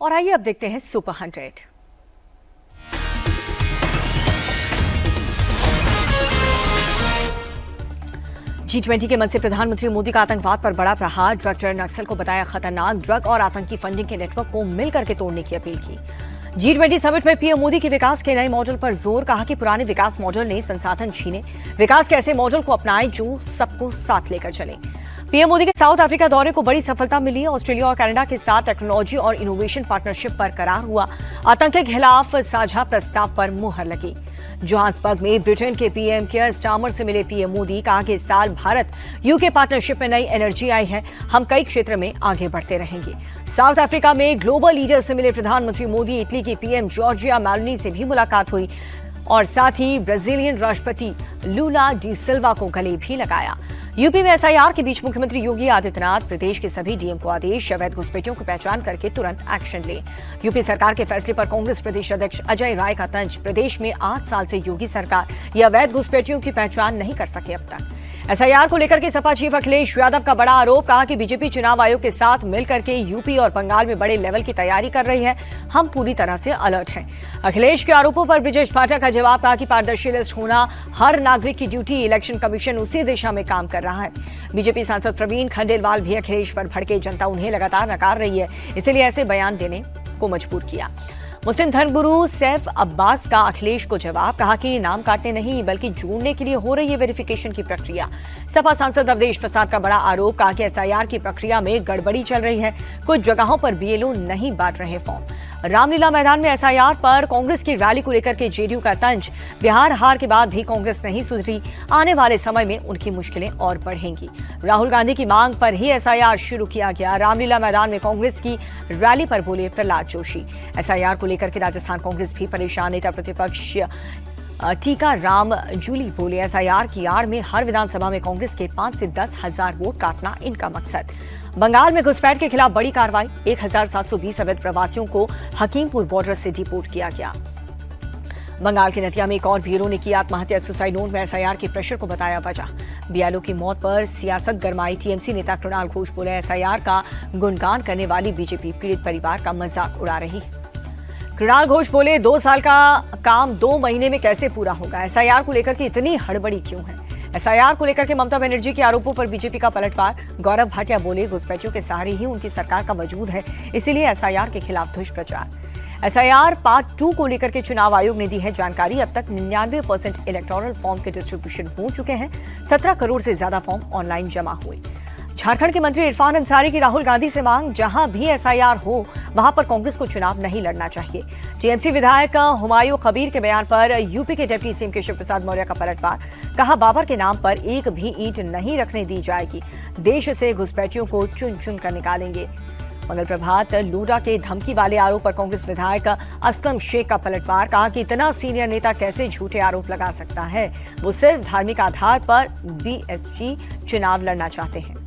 और आइए अब देखते हैं सुपर 100। G20 के मंच से प्रधानमंत्री मोदी का आतंकवाद पर बड़ा प्रहार, ड्रग टेरर नक्सल को बताया खतरनाक, ड्रग और आतंकी फंडिंग के नेटवर्क को मिलकर के तोड़ने की अपील की। G20 समिट में पीएम मोदी के विकास के नए मॉडल पर जोर, कहा कि पुराने विकास मॉडल ने संसाधन छीने, विकास के ऐसे मॉडल को अपनाएं जो सबको साथ लेकर चले। पीएम मोदी के साउथ अफ्रीका दौरे को बड़ी सफलता मिली। ऑस्ट्रेलिया और कनाडा के साथ टेक्नोलॉजी और इनोवेशन पार्टनरशिप पर करार हुआ। आतंक के खिलाफ साझा प्रस्ताव पर मुहर लगी। जोहान्सबर्ग में ब्रिटेन के पीएम केयर स्टार्मर से मिले पीएम मोदी, कहा कि इस साल भारत यूके पार्टनरशिप में नई एनर्जी आई है, हम कई क्षेत्र में आगे बढ़ते रहेंगे। साउथ अफ्रीका में ग्लोबल लीडर से मिले प्रधानमंत्री मोदी, इटली की पीएम जॉर्जिया मेलोनी से भी मुलाकात हुई और साथ ही ब्राजीलियन राष्ट्रपति लूला डी सिल्वा को गले भी लगाया। यूपी में एसआईआर के बीच मुख्यमंत्री योगी आदित्यनाथ, प्रदेश के सभी डीएम को आदेश, अवैध घुसपैठियों की पहचान करके तुरंत एक्शन ले। यूपी सरकार के फैसले पर कांग्रेस प्रदेश अध्यक्ष अजय राय का तंज, प्रदेश में 8 साल से योगी सरकार ये अवैध घुसपैठियों की पहचान नहीं कर सके अब तक। एसआईआर को लेकर के सपा चीफ अखिलेश यादव का बड़ा आरोप, कहा कि बीजेपी चुनाव आयोग के साथ मिलकर के यूपी और बंगाल में बड़े लेवल की तैयारी कर रही है, हम पूरी तरह से अलर्ट हैं। अखिलेश के आरोपों पर ब्रिजेश पाठक का जवाब, कहा कि पारदर्शी लिस्ट होना हर नागरिक की ड्यूटी, इलेक्शन कमीशन उसी दिशा में काम कर रहा है। बीजेपी सांसद प्रवीण खंडेलवाल भी अखिलेश पर भड़के, जनता उन्हें लगातार नकार रही है, इसलिए ऐसे बयान देने को मजबूर किया। मुस्लिम धर्मगुरु सैफ अब्बास का अखिलेश को जवाब, कहा कि नाम काटने नहीं बल्कि जोड़ने के लिए हो रही है वेरिफिकेशन की प्रक्रिया। सपा सांसद अवधेश प्रसाद का बड़ा आरोप, कहा कि एसआईआर की प्रक्रिया में गड़बड़ी चल रही है, कुछ जगहों पर बीएलओ नहीं बांट रहे फॉर्म। रामलीला मैदान में एसआईआर पर कांग्रेस की रैली को लेकर के जेडीयू का तंज, बिहार हार के बाद भी कांग्रेस नहीं सुधरी, आने वाले समय में उनकी मुश्किलें और बढ़ेंगी। राहुल गांधी की मांग पर ही एसआईआर शुरू किया गया। रामलीला मैदान में कांग्रेस की रैली पर बोले प्रहलाद जोशी। एसआईआर को लेकर के राजस्थान कांग्रेस भी परेशान, नेता प्रतिपक्ष टीका राम जूली बोले, एसआईआर की आड़ में हर विधानसभा में कांग्रेस के 5 से 10 हजार वोट काटना इनका मकसद। बंगाल में घुसपैठ के खिलाफ बड़ी कार्रवाई, 1720 अवैध प्रवासियों को हकीमपुर बॉर्डर से डिपोर्ट किया गया। बंगाल के नदिया में एक और बीएलओ ने की आत्महत्या, सुसाइड नोट में एसआईआर के प्रेशर को बताया वजह। बीएलओ की मौत पर सियासत गरमाई, टीएमसी नेता कृणाल घोष बोले, एसआईआर का गुणगान करने वाली बीजेपी पीड़ित परिवार का मजाक उड़ा रही है। कृणाल घोष बोले, 2 साल का काम 2 महीने में कैसे पूरा होगा, एसआईआर को लेकर के इतनी हड़बड़ी क्यों है। एसआईआर को लेकर के ममता बनर्जी के आरोपों पर बीजेपी का पलटवार, गौरव भाटिया बोले, घुसपैठियों के सहारे ही उनकी सरकार का वजूद है, इसीलिए एसआईआर के खिलाफ दुष्प्रचार। एसआईआर पार्ट 2 को लेकर के चुनाव आयोग ने दी है जानकारी, अब तक 99% इलेक्टोरल फॉर्म के डिस्ट्रीब्यूशन हो चुके हैं, 17 करोड़ से ज्यादा फॉर्म ऑनलाइन जमा हुए। झारखंड के मंत्री इरफान अंसारी की राहुल गांधी से मांग, जहां भी एसआईआर हो वहां पर कांग्रेस को चुनाव नहीं लड़ना चाहिए। टीएमसी विधायक हुमायूं कबीर के बयान पर यूपी के डिप्टी सीएम केशव प्रसाद मौर्य का पलटवार, कहा बाबर के नाम पर एक भी ईंट नहीं रखने दी जाएगी, देश से घुसपैठियों को चुन चुन कर निकालेंगे। मंगल प्रभात लोढ़ा के धमकी वाले आरोप पर कांग्रेस विधायक असलम शेख का पलटवार, कहा कि इतना सीनियर नेता कैसे झूठे आरोप लगा सकता है, वो सिर्फ धार्मिक आधार पर बीएसपी चुनाव लड़ना चाहते हैं।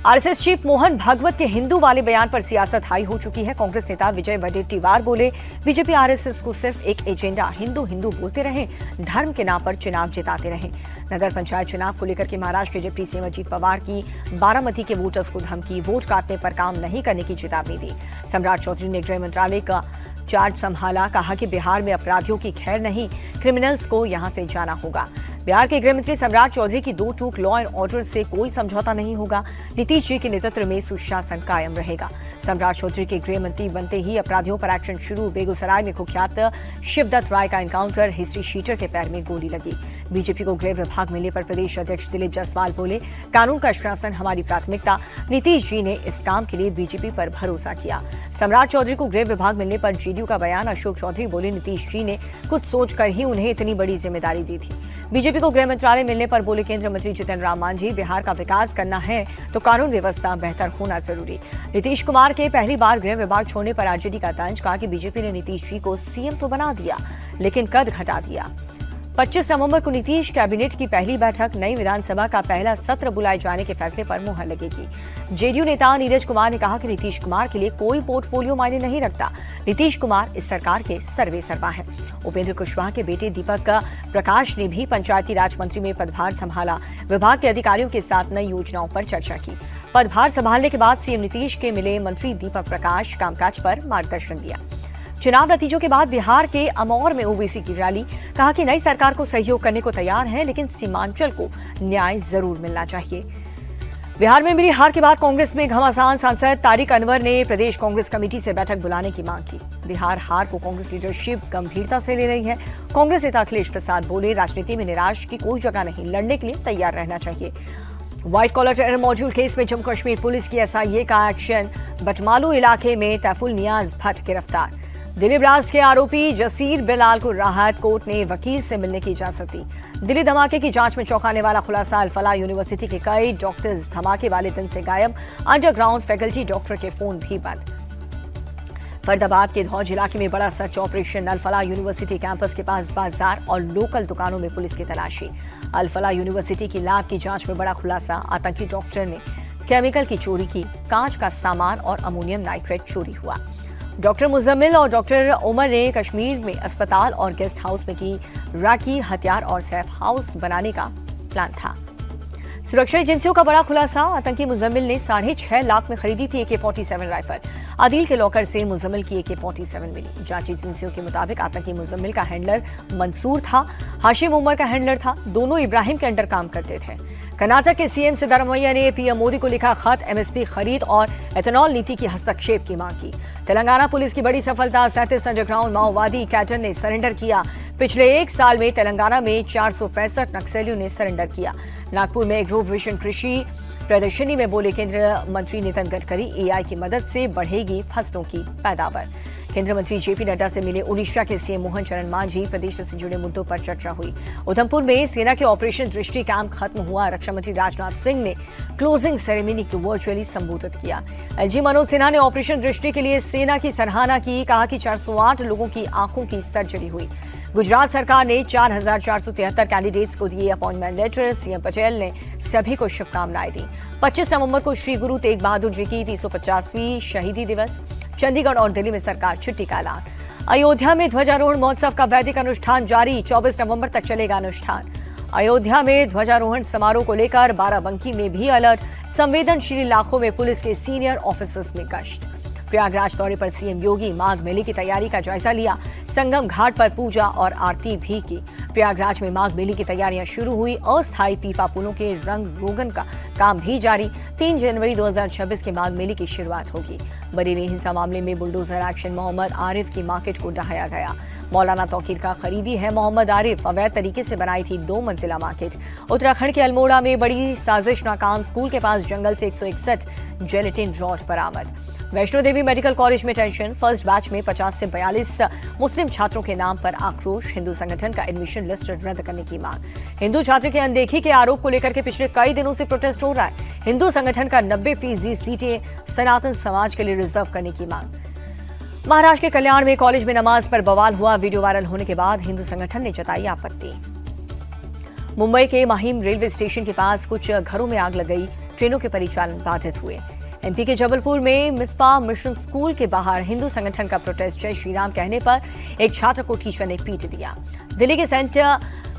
आरएसएस चीफ मोहन भागवत के हिंदू वाले बयान पर सियासत हाई हो चुकी है। कांग्रेस नेता विजय वडेट्टीवार बोले, बीजेपी आरएसएस को सिर्फ एक एजेंडा, हिंदू हिंदू बोलते रहे, धर्म के नाम पर चुनाव जिताते रहे। नगर पंचायत चुनाव को लेकर के महाराष्ट्र के डिप्टी सीएम अजीत पवार की बारामती के वोटर्स को धमकी, वोट काटने पर काम नहीं करने की चेतावनी दी। सम्राट चौधरी ने गृह मंत्रालय का चार्ज संभाला, कहा कि बिहार में अपराधियों की खैर नहीं, क्रिमिनल्स को यहां से जाना होगा। बिहार के गृहमंत्री सम्राट चौधरी की 2 टूक लॉ एंड ऑर्डर से कोई समझौता नहीं होगा, नीतीश जी के नेतृत्व में सुशासन कायम रहेगा। सम्राट चौधरी के गृह मंत्री बनते ही अपराधियों पर एक्शन शुरू, बेगूसराय में कुख्यात शिवदत्त राय का एनकाउंटर, हिस्ट्री शीटर के पैर में गोली लगी। बीजेपी को गृह विभाग मिलने पर प्रदेश अध्यक्ष दिलीप जायसवाल बोले, कानून का शासन हमारी प्राथमिकता, नीतीश जी ने इस काम के लिए बीजेपी पर भरोसा किया। सम्राट चौधरी को गृह विभाग मिलने पर जेडीयू का बयान, अशोक चौधरी बोले, नीतीश जी ने कुछ सोचकर ही उन्हें इतनी बड़ी जिम्मेदारी दी थी। बीजेपी को गृह मंत्रालय मिलने पर बोले केंद्रीय मंत्री जितन राम मांझी, बिहार का विकास करना है तो कानून व्यवस्था बेहतर होना जरूरी। नीतीश कुमार के पहली बार गृह विभाग छोड़ने पर आरजेडी का तंज, कहा कि बीजेपी ने नीतीश जी को सीएम तो बना दिया लेकिन कद घटा दिया। 25 नवंबर को नीतीश कैबिनेट की पहली बैठक, नई विधानसभा का पहला सत्र बुलाए जाने के फैसले पर मुहर लगेगी। जेडीयू नेता नीरज कुमार ने कहा कि नीतीश कुमार के लिए कोई पोर्टफोलियो मायने नहीं रखता। नीतीश कुमार इस सरकार के सर्वे सर्वा हैं। उपेंद्र कुशवाहा के बेटे दीपक प्रकाश ने भी पंचायती राज मंत्री में पदभार संभाला। विभाग के अधिकारियों के साथ नई योजनाओं पर चर्चा की। पदभार संभालने के बाद सीएम नीतीश के मिले मंत्री दीपक प्रकाश, कामकाज पर मार्गदर्शन दिया। चुनाव नतीजों के बाद बिहार के अमौर में ओवैसी की रैली, कहा कि नई सरकार को सहयोग करने को तैयार है, लेकिन सीमांचल को न्याय जरूर मिलना चाहिए। बिहार में मिली हार के बाद कांग्रेस में घमासान। सांसद तारिक अनवर ने प्रदेश कांग्रेस कमेटी से बैठक बुलाने की मांग की। बिहार हार को कांग्रेस लीडरशिप गंभीरता से ले रही है। कांग्रेस नेता अखिलेश प्रसाद बोले, राजनीति में निराश की कोई जगह नहीं, लड़ने के लिए तैयार रहना चाहिए। White collar terror module case में जम्मू कश्मीर पुलिस की एसआईए का एक्शन। बटमालू इलाके में तैफुल नियाज भट्ट गिरफ्तार। दिल्ली ब्लास्ट के आरोपी जसीर बिलाल को राहत, कोर्ट ने वकील से मिलने की इजाजत दी। दिल्ली धमाके की जांच में चौंकाने वाला खुलासा, अल-फलाह यूनिवर्सिटी के कई डॉक्टर्स धमाके वाले दिन से गायब। अंडरग्राउंड फैकल्टी डॉक्टर के फोन भी बंद। फरीदाबाद के धौज इलाके में बड़ा search operation. Al Falah university campus के पास बाजार और लोकल दुकानों में पुलिस की तलाशी। अल-फलाह यूनिवर्सिटी की लैब की जांच में बड़ा खुलासा, आतंकी डॉक्टर ने केमिकल की चोरी की। कांच का सामान और अमोनियम नाइट्रेट चोरी हुआ। डॉक्टर मुजम्मिल और डॉक्टर उमर ने कश्मीर में अस्पताल और गेस्ट हाउस में की राखी, हथियार और सेफ हाउस बनाने का प्लान था। सुरक्षा एजेंसियों का बड़ा खुलासा, आतंकी मुजम्मिल ने 6.5 लाख में खरीदी थी AK-47 राइफल। आदिल के लॉकर से मुजम्मिल की AK-47 मिली। जांच एजेंसियों के मुताबिक आतंकी मुजम्मिल का हैंडलर मंसूर था, हाशिम उमर का हैंडलर था। दोनों इब्राहिम के अंडर काम करते थे। कर्नाटक के सीएम सिद्धरामैया ने पीएम मोदी को लिखा खत, एमएसपी खरीद और एथेनॉल नीति की हस्तक्षेप की मांग की। तेलंगाना पुलिस की बड़ी सफलता, 37 अंडरग्राउंड माओवादी कैडर ने सरेंडर किया। पिछले 1 साल में तेलंगाना में 465 नक्सलियों ने सरेंडर किया। नागपुर में एग्रो विजन कृषि प्रदर्शनी में बोले केंद्रीय मंत्री नितिन गडकरी, एआई की मदद से बढ़ेगी फसलों की पैदावार। केंद्रीय मंत्री जेपी नड्डा से मिले उड़ीसा के सीएम मोहन चरण मांझी, प्रदेश से जुड़े मुद्दों पर चर्चा हुई। उधमपुर में सेना के ऑपरेशन दृष्टि कैंप खत्म हुआ। रक्षा मंत्री राजनाथ सिंह ने क्लोजिंग सेरेमनी को वर्चुअली संबोधित किया। एलजी मनोज सिन्हा ने ऑपरेशन दृष्टि के लिए सेना की सराहना की, कहा कि 408 लोगों की आंखों की सर्जरी हुई। गुजरात सरकार ने 4,473 कैंडिडेट्स को दिए अपॉइंटमेंट लेटर। सीएम पटेल ने सभी को शुभकामनाएं दी। 25 नवंबर को श्री गुरु तेग बहादुर जी की 350वीं शहीदी दिवस। चंडीगढ़ और दिल्ली में सरकार छुट्टी का ऐलान। अयोध्या में ध्वजारोहण महोत्सव का वैदिक अनुष्ठान जारी, 24 नवंबर तक चलेगा अनुष्ठान। अयोध्या में ध्वजारोहण समारोह को लेकर बाराबंकी में भी अलर्ट। संवेदनशील इलाकों में पुलिस के सीनियर ऑफिसर्स में गश्त। प्रयागराज दौरे पर सीएम योगी माघ मेले की तैयारी का जायजा लिया। संगम घाट पर पूजा और आरती भी की। प्रयागराज में माघ मेले की तैयारियां शुरू हुई। अस्थायी पीपा पुलों के रंग रोगन का काम भी जारी। 3 जनवरी 2026 के माघ मेले की शुरुआत होगी। बरेली हिंसा मामले में बुलडोजर एक्शन, मोहम्मद आरिफ की मार्केट को ढहाया गया। मौलाना तौकीर का करीबी है मोहम्मद आरिफ, अवैध तरीके से बनाई थी 2 मंजिला मार्केट। उत्तराखंड के अल्मोड़ा में बड़ी साजिश नाकाम, स्कूल के पास जंगल से 161 जेलेटिन रॉड बरामद। वैष्णो देवी मेडिकल कॉलेज में टेंशन, फर्स्ट बैच में 50 से 42 मुस्लिम छात्रों के नाम पर आक्रोश। हिंदू संगठन का एडमिशन लिस्ट रद्द करने की मांग। हिंदू छात्र के अनदेखी के आरोप को लेकर के पिछले कई दिनों से प्रोटेस्ट हो रहा है। हिंदू संगठन का 90% सीटें सनातन समाज के लिए रिजर्व करने की मांग। महाराष्ट्र के कल्याण में कॉलेज में नमाज पर बवाल हुआ। वीडियो वायरल होने के बाद हिंदू संगठन ने जताई आपत्ति। मुंबई के माहिम रेलवे स्टेशन के पास कुछ घरों में आग लग गई। ट्रेनों के परिचालन बाधित हुए। एमपी के जबलपुर में मिसपा मिशन स्कूल के बाहर हिंदू संगठन का प्रोटेस्ट जय श्री राम कहने पर एक छात्र को टीचर ने पीट दिया। दिल्ली के सेंट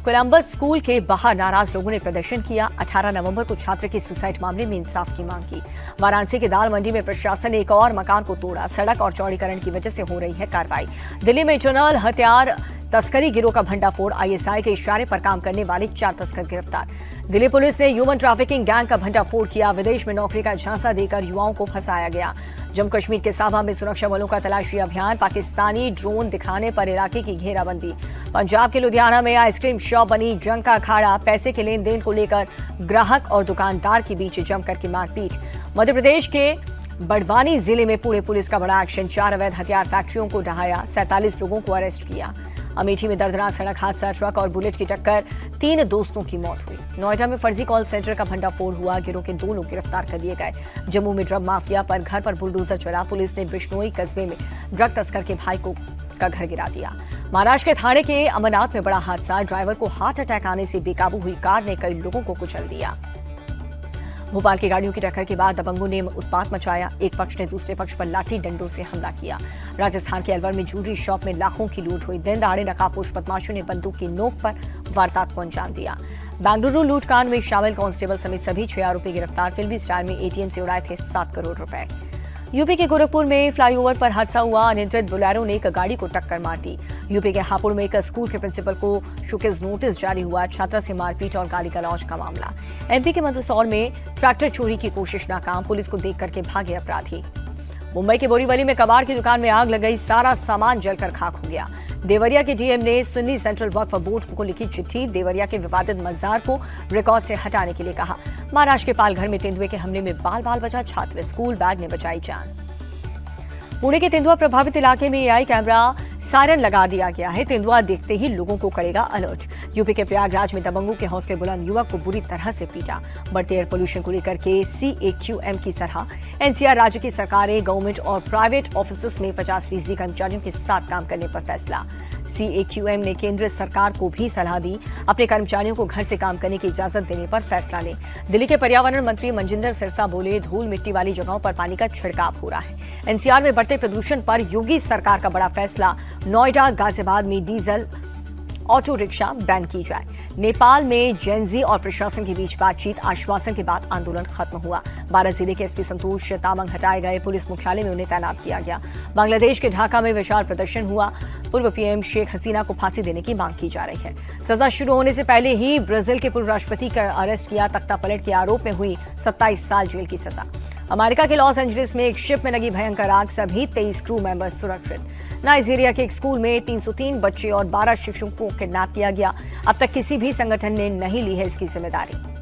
कोलंबस स्कूल के बाहर नाराज लोगों ने प्रदर्शन किया। 18 नवंबर को छात्र के सुसाइड मामले में इंसाफ की मांग की। वाराणसी के दाल मंडी में प्रशासन ने एक और मकान को तोड़ा। सड़क और चौड़ीकरण की वजह से हो रही है कार्रवाई। दिल्ली में इंटरनल हथियार तस्करी गिरोह का भंडाफोड़, आईएसआई के इशारे पर काम करने वाले 4 तस्कर गिरफ्तार। दिल्ली पुलिस ने ह्यूमन ट्रैफिकिंग गैंग का भंडाफोड़ किया। विदेश में नौकरी का झांसा देकर युवाओं को फंसाया गया। जम्मू कश्मीर के साभा में सुरक्षा बलों का तलाशी अभियान, पाकिस्तानी ड्रोन दिखाने पर इलाके की घेराबंदी। पंजाब के लुधियाना में आइसक्रीम शॉप बनी जंग का अखाड़ा, पैसे के लेन देन को लेकर ग्राहक और दुकानदार के बीच जमकर की मारपीट। मध्य प्रदेश के बड़वानी जिले में पुणे पुलिस का बड़ा एक्शन, 4 अवैध हथियार फैक्ट्रियों को ढहाया, 47 लोगों को अरेस्ट किया। अमेठी में दर्दनाक सड़क हादसा, ट्रक और बुलेट की टक्कर, 3 दोस्तों की मौत हुई। नोएडा में फर्जी कॉल सेंटर का भंडाफोड़ हुआ, गिरोह के 2 लोग गिरफ्तार कर लिए गए। जम्मू में ड्रग माफिया पर घर पर बुलडोजर चला, पुलिस ने बिश्नोई कस्बे में ड्रग तस्कर के भाई का घर गिरा दिया। महाराष्ट्र के थाने के अमरनाथ में बड़ा हादसा, ड्राइवर को हार्ट अटैक आने से बेकाबू हुई कार ने कई लोगों को कुचल दिया। भोपाल की गाड़ियों की टक्कर के बाद दबंगों ने उत्पात मचाया। एक पक्ष ने दूसरे पक्ष पर लाठी डंडों से हमला किया। राजस्थान के अलवर में ज्वेलरी शॉप में लाखों की लूट हुई। दिन दहाड़े नकाबपोश बदमाशों ने बंदूक की नोक पर वारदात को अंजाम दिया। बेंगलुरु लूटकांड में शामिल कांस्टेबल समेत सभी 6 आरोपी गिरफ्तार। फिल्मी स्टाइल में एटीएम से उड़ाए थे 7 करोड़ रुपए। यूपी के गोरखपुर में फ्लाईओवर पर हादसा हुआ। अनियंत्रित बोलेरो ने एक गाड़ी को टक्कर मार दी। यूपी के हापुड़ में एक स्कूल के प्रिंसिपल को शोकेस नोटिस जारी हुआ। छात्रा से मारपीट और गाली गलौज का मामला। एमपी के मंदसौर में ट्रैक्टर चोरी की कोशिश नाकाम, पुलिस को देख करके भागे अपराधी। मुंबई के बोरीवली में कबाड़ की दुकान में आग लग गई, सारा सामान जलकर खाक हो गया। देवरिया के डीएम ने सुन्नी सेंट्रल वक्फ बोर्ड को लिखी चिट्ठी, देवरिया के विवादित मजार को रिकॉर्ड से हटाने के लिए कहा। महाराष्ट्र के पालघर में तेंदुए के हमले में बाल बाल बचा छात्र, स्कूल बैग ने बचाई जान। पुणे के तेंदुआ प्रभावित इलाके में एआई कैमरा सायरन लगा दिया गया है। तेंदुआ देखते ही लोगों को करेगा अलर्ट। यूपी के प्रयागराज में दबंगों के हौसले बुलंद, युवक को बुरी तरह से पीटा। बढ़ते एयर पोल्यूशन को लेकर के CAQM की सलाह। एनसीआर राज्य की सरकारें गवर्नमेंट और प्राइवेट ऑफिस में 50% कर्मचारियों के साथ काम करने पर फैसला। CAQM ने केंद्र सरकार को भी सलाह दी, अपने कर्मचारियों को घर से काम करने की इजाजत देने पर फैसला लें। दिल्ली के पर्यावरण मंत्री मनजिंदर सिरसा बोले, धूल मिट्टी वाली जगहों पर पानी का छिड़काव हो रहा है। एनसीआर में बढ़ते प्रदूषण पर योगी सरकार का बड़ा फैसला, नोएडा गाजियाबाद में डीजल ऑटो रिक्शा बैन की जाए। नेपाल में जेनजी और प्रशासन के बीच बातचीत, आश्वासन के बाद आंदोलन खत्म हुआ। 12 जिले के एसपी संतोष तामंग हटाए गए, पुलिस मुख्यालय में उन्हें तैनात किया गया। बांग्लादेश के ढाका में विशाल प्रदर्शन हुआ। पूर्व पीएम शेख हसीना को फांसी देने की मांग की जा रही है। सजा शुरू होने से पहले ही ब्राजील के पूर्व राष्ट्रपति का अरेस्ट किया, तख्ता पलट के आरोप में हुई 27 साल जेल की सजा। अमेरिका के लॉस एंजलिस में एक शिप में लगी भयंकर आग, सभी 23 क्रू मेंबर सुरक्षित। नाइजीरिया के एक स्कूल में 303 बच्चे और 12 शिक्षकों को किडनैप किया गया। अब तक किसी भी संगठन ने नहीं ली है इसकी जिम्मेदारी।